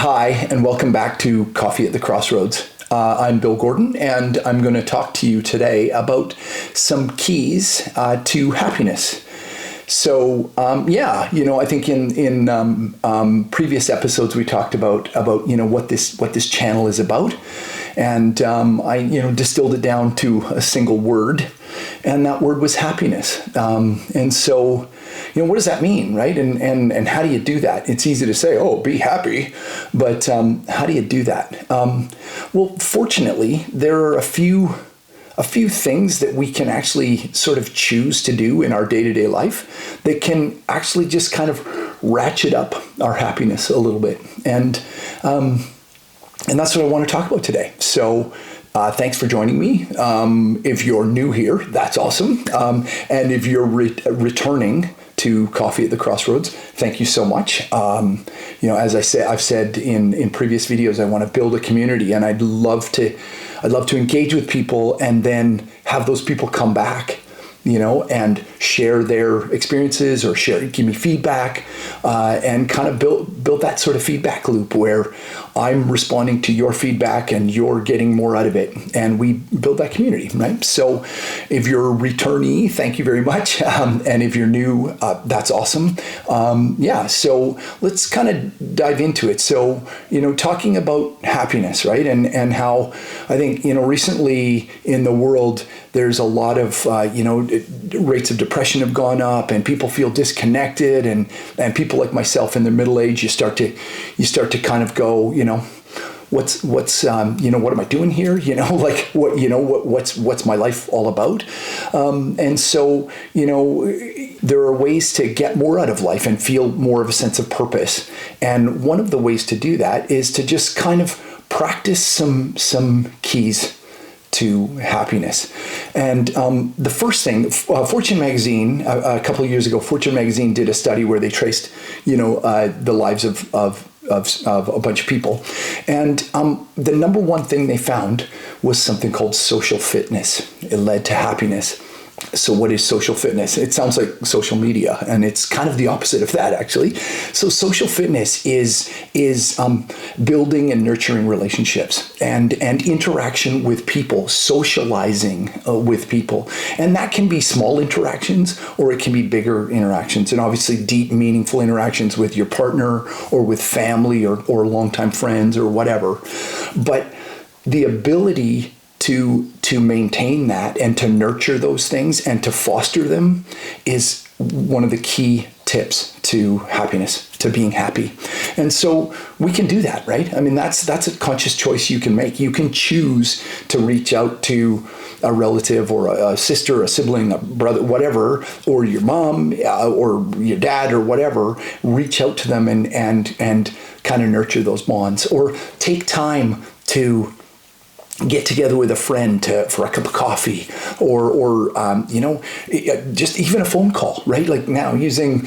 Hi, and welcome back to Coffee at the Crossroads. I'm Bill Gordon, and I'm going to talk to you today about some keys to happiness. So, I think in previous episodes we talked about what this channel is about, and I distilled it down to a single word, and that word was happiness. And so, what does that mean, right? And how do you do that? It's easy to say, oh, be happy, but how do you do that? Well, fortunately, there are a few things that we can actually sort of choose to do in our day-to-day life that can actually just kind of ratchet up our happiness a little bit. And that's what I want to talk about today. So thanks for joining me. If you're new here, that's awesome. And if you're returning to Coffee at the Crossroads, thank you so much. As I've said in previous videos, I want to build a community, and I'd love to engage with people and then have those people come back, and share their experiences or give me feedback, and kind of build that sort of feedback loop where I'm responding to your feedback and you're getting more out of it, and we build that community, right? So if you're a returnee, thank you very much. And if you're new, that's awesome. So let's kind of dive into it. So, talking about happiness, right? And how I think, recently in the world, there's a lot of, rates of depression have gone up, and people feel disconnected, and people like myself in their middle age, you start to kind of go, what's what am I doing here? What's my life all about? And so, there are ways to get more out of life and feel more of a sense of purpose. And one of the ways to do that is to just kind of practice some keys to happiness. And the first thing, Fortune magazine, a couple of years ago, Fortune magazine did a study where they traced, the lives of a bunch of people. And the number one thing they found was something called social fitness. It led to happiness. So what is social fitness? It sounds like social media, and it's kind of the opposite of that, actually. So social fitness is building and nurturing relationships and interaction with people, socializing with people. And that can be small interactions, or it can be bigger interactions, and obviously deep, meaningful interactions with your partner or with family or longtime friends or whatever. But the ability to maintain that and to nurture those things and to foster them is one of the key tips to happiness, to being happy. And so we can do that, right? I mean, that's a conscious choice you can make. You can choose to reach out to a relative or a sister, a sibling, a brother, whatever, or your mom or your dad or whatever. Reach out to them and kind of nurture those bonds, or take time to get together with a friend for a cup of coffee, or just even a phone call, right? Like now using,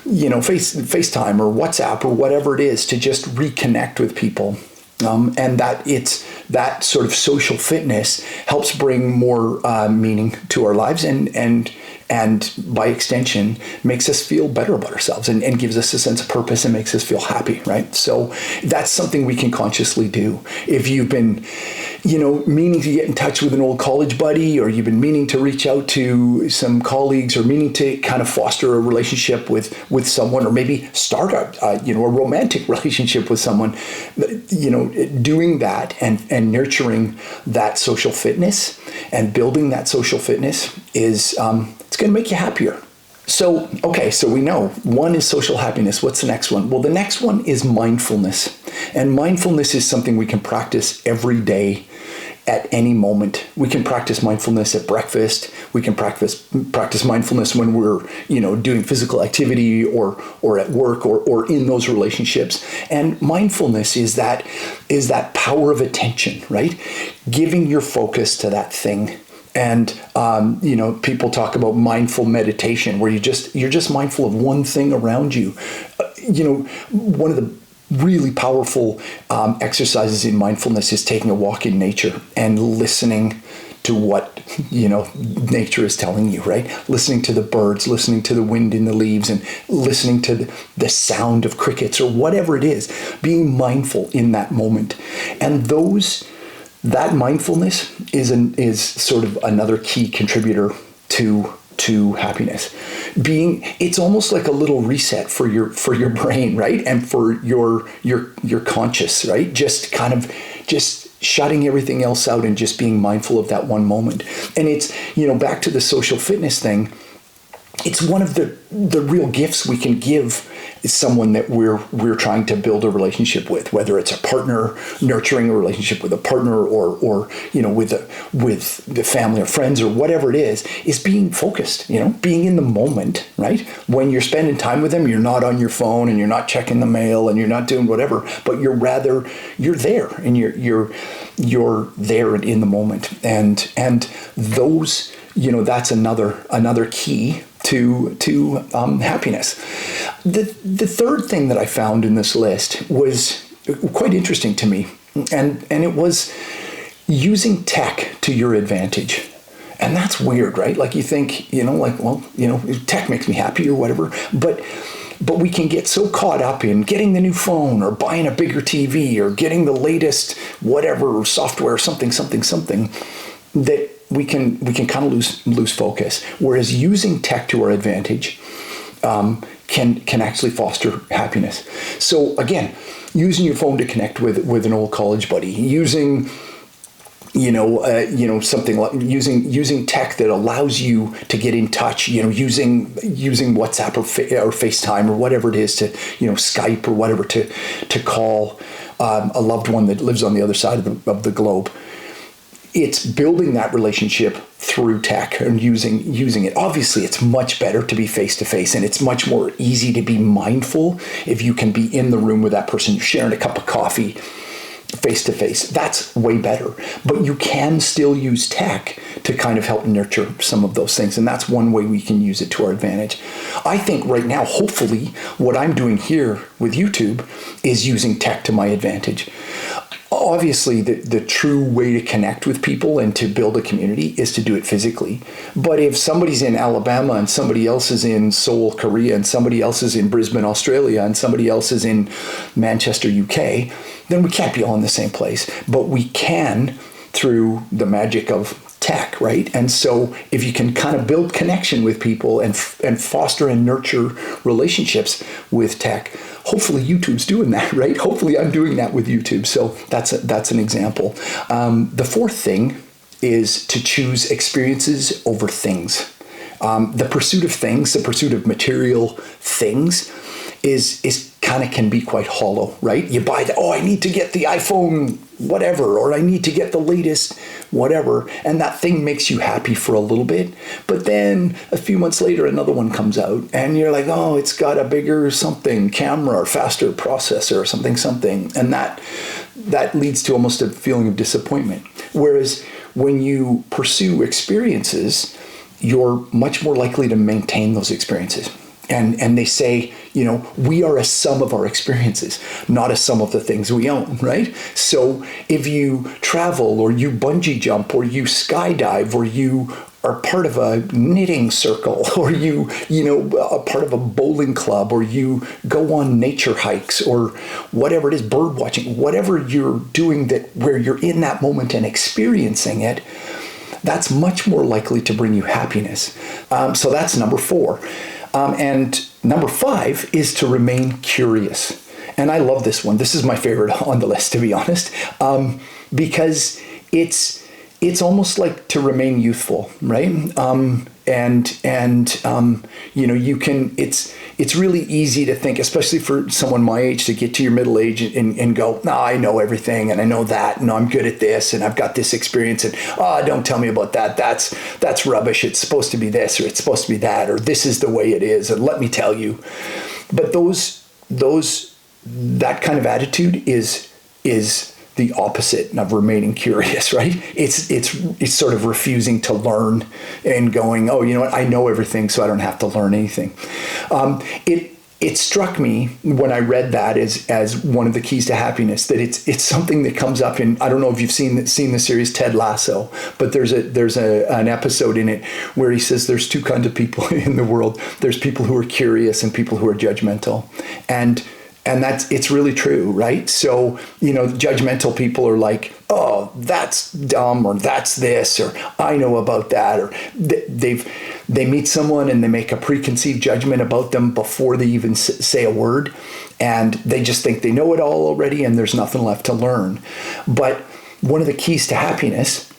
FaceTime or WhatsApp or whatever it is to just reconnect with people. And that sort of social fitness helps bring more meaning to our lives, and by extension makes us feel better about ourselves and gives us a sense of purpose and makes us feel happy, right? So that's something we can consciously do. If you've been, meaning to get in touch with an old college buddy, or you've been meaning to reach out to some colleagues, or meaning to kind of foster a relationship with someone, or maybe start a romantic relationship with someone, doing that and nurturing that social fitness and building that social fitness is it's going to make you happier. So we know one is social happiness. What's the next one? Well, the next one is mindfulness. And mindfulness is something we can practice every day at any moment. We can practice mindfulness at breakfast. We can practice mindfulness when we're, doing physical activity or at work or in those relationships. And mindfulness is that power of attention, right? Giving your focus to that thing. And, people talk about mindful meditation, where you're just mindful of one thing around you. One of the really powerful exercises in mindfulness is taking a walk in nature and listening to what, nature is telling you, right? Listening to the birds, listening to the wind in the leaves, and listening to the sound of crickets or whatever it is, being mindful in that moment. And that mindfulness is sort of another key contributor to happiness. It's almost like a little reset for your brain, right? And for your conscious, right? Just shutting everything else out and just being mindful of that one moment. And it's, back to the social fitness thing, it's one of the real gifts we can give someone that we're trying to build a relationship with, whether it's a partner, nurturing a relationship with a partner, or with the family or friends or whatever it is being focused, being in the moment, right? When you're spending time with them, you're not on your phone and you're not checking the mail and you're not doing whatever, but you're there and you're there in the moment. And those, that's another key to happiness. The third thing that I found in this list was quite interesting to me, and it was using tech to your advantage. And that's weird, right? Like you think, tech makes me happy or whatever, but we can get so caught up in getting the new phone or buying a bigger TV or getting the latest whatever software, something, that we can kind of lose focus. Whereas using tech to our advantage can actually foster happiness. So again, using your phone to connect with an old college buddy, using something like using tech that allows you to get in touch, using WhatsApp or FaceTime or whatever it is to, Skype or whatever to call a loved one that lives on the other side of the globe. It's building that relationship through tech and using it. Obviously, it's much better to be face-to-face, and it's much more easy to be mindful if you can be in the room with that person. You're sharing a cup of coffee face-to-face. That's way better. But you can still use tech to kind of help nurture some of those things, and that's one way we can use it to our advantage. I think right now, hopefully, what I'm doing here with YouTube is using tech to my advantage. Obviously, the true way to connect with people and to build a community is to do it physically. But if somebody's in Alabama and somebody else is in Seoul, Korea, and somebody else is in Brisbane, Australia, and somebody else is in Manchester, UK, then we can't be all in the same place. But we can through the magic of tech, right? And so if you can kind of build connection with people and foster and nurture relationships with tech, hopefully YouTube's doing that, right? Hopefully I'm doing that with YouTube. So that's an example. The fourth thing is to choose experiences over things. The pursuit of things, the pursuit of material things is kind of can be quite hollow, right? You buy I need to get the iPhone whatever, or I need to get the latest whatever, and that thing makes you happy for a little bit, but then a few months later another one comes out and you're like, oh, it's got a bigger something, camera or faster processor or something, and that leads to almost a feeling of disappointment. Whereas when you pursue experiences, you're much more likely to maintain those experiences. And they say, we are a sum of our experiences, not a sum of the things we own, right? So if you travel or you bungee jump or you skydive or you are part of a knitting circle or you a part of a bowling club or you go on nature hikes or whatever it is, bird watching, whatever you're doing where you're in that moment and experiencing it, that's much more likely to bring you happiness. So that's number 4. And number 5 is to remain curious. And I love this one. This is my favorite on the list, to be honest, because it's almost like to remain youthful, right? You can. It's really easy to think, especially for someone my age, to get to your middle age and go, no, I know everything, and I know that, and I'm good at this, and I've got this experience, and don't tell me about that. That's rubbish. It's supposed to be this, or it's supposed to be that, or this is the way it is, and let me tell you. But that kind of attitude is the opposite of remaining curious, right? It's sort of refusing to learn and going, oh, you know what? I know everything, so I don't have to learn anything. it struck me when I read that as one of the keys to happiness, that it's something that comes up in, I don't know if you've seen the series Ted Lasso, but there's an episode in it where he says there's two kinds of people in the world. There's people who are curious and people who are judgmental. And it's really true, right? So, judgmental people are like, oh, that's dumb, or that's this, or I know about that, or they meet someone and they make a preconceived judgment about them before they even say a word, and they just think they know it all already and there's nothing left to learn. But one of the keys to happiness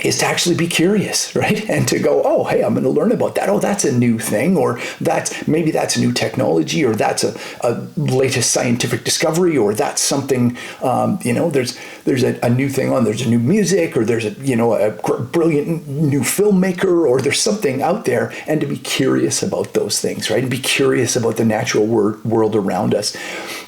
is to actually be curious, right? And to go, oh, hey, I'm going to learn about that. Oh, that's a new thing, or maybe that's a new technology, or that's a latest scientific discovery, or that's something, there's a new thing on, there's a new music, or there's a brilliant new filmmaker, or there's something out there, and to be curious about those things, right? And be curious about the natural world around us.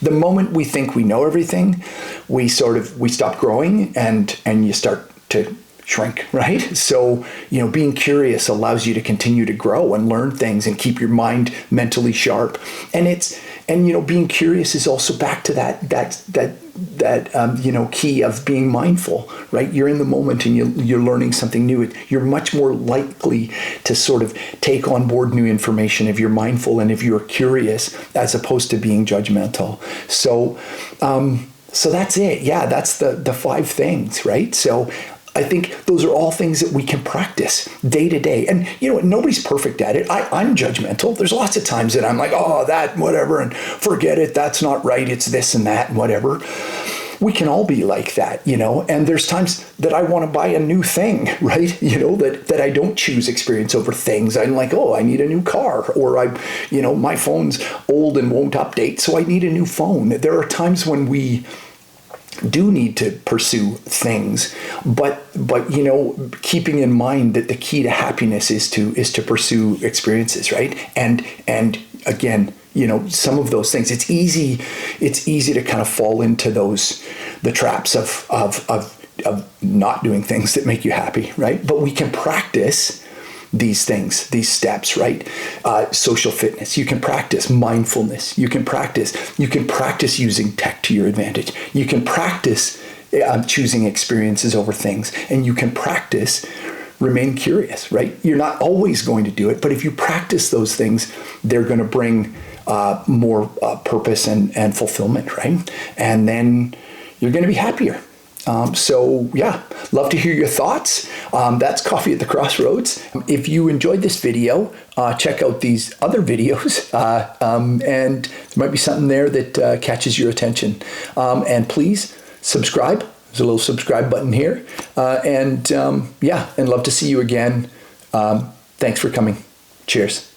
The moment we think we know everything, we stop growing, and you start to shrink, right? So, being curious allows you to continue to grow and learn things and keep your mind mentally sharp. And being curious is also back to that key of being mindful, right? You're in the moment and you're learning something new. You're much more likely to sort of take on board new information if you're mindful and if you're curious, as opposed to being judgmental. So that's it. Yeah, that's the 5 things, right? So I think those are all things that we can practice day to day. And nobody's perfect at it. I'm judgmental. There's lots of times that I'm like, oh, that, whatever, and forget it. That's not right. It's this and that and whatever. We can all be like that, and there's times that I want to buy a new thing, right? That I don't choose experience over things. I'm like, oh, I need a new car, or my phone's old and won't update, so I need a new phone. There are times when we do need to pursue things, but keeping in mind that the key to happiness is to pursue experiences, right? And again, some of those things, it's easy to kind of fall into the traps of not doing things that make you happy, right? But we can practice these things, these steps, right? Social fitness. You can practice mindfulness. You can practice using tech to your advantage. You can practice choosing experiences over things, and you can practice remain curious, right? You're not always going to do it, but if you practice those things, they're going to bring more purpose and fulfillment, right? And then you're going to be happier. So yeah, love to hear your thoughts. That's Coffee at the Crossroads. If you enjoyed this video, check out these other videos, and there might be something there that catches your attention. And please subscribe. There's a little subscribe button here. And love to see you again. Thanks for coming. Cheers.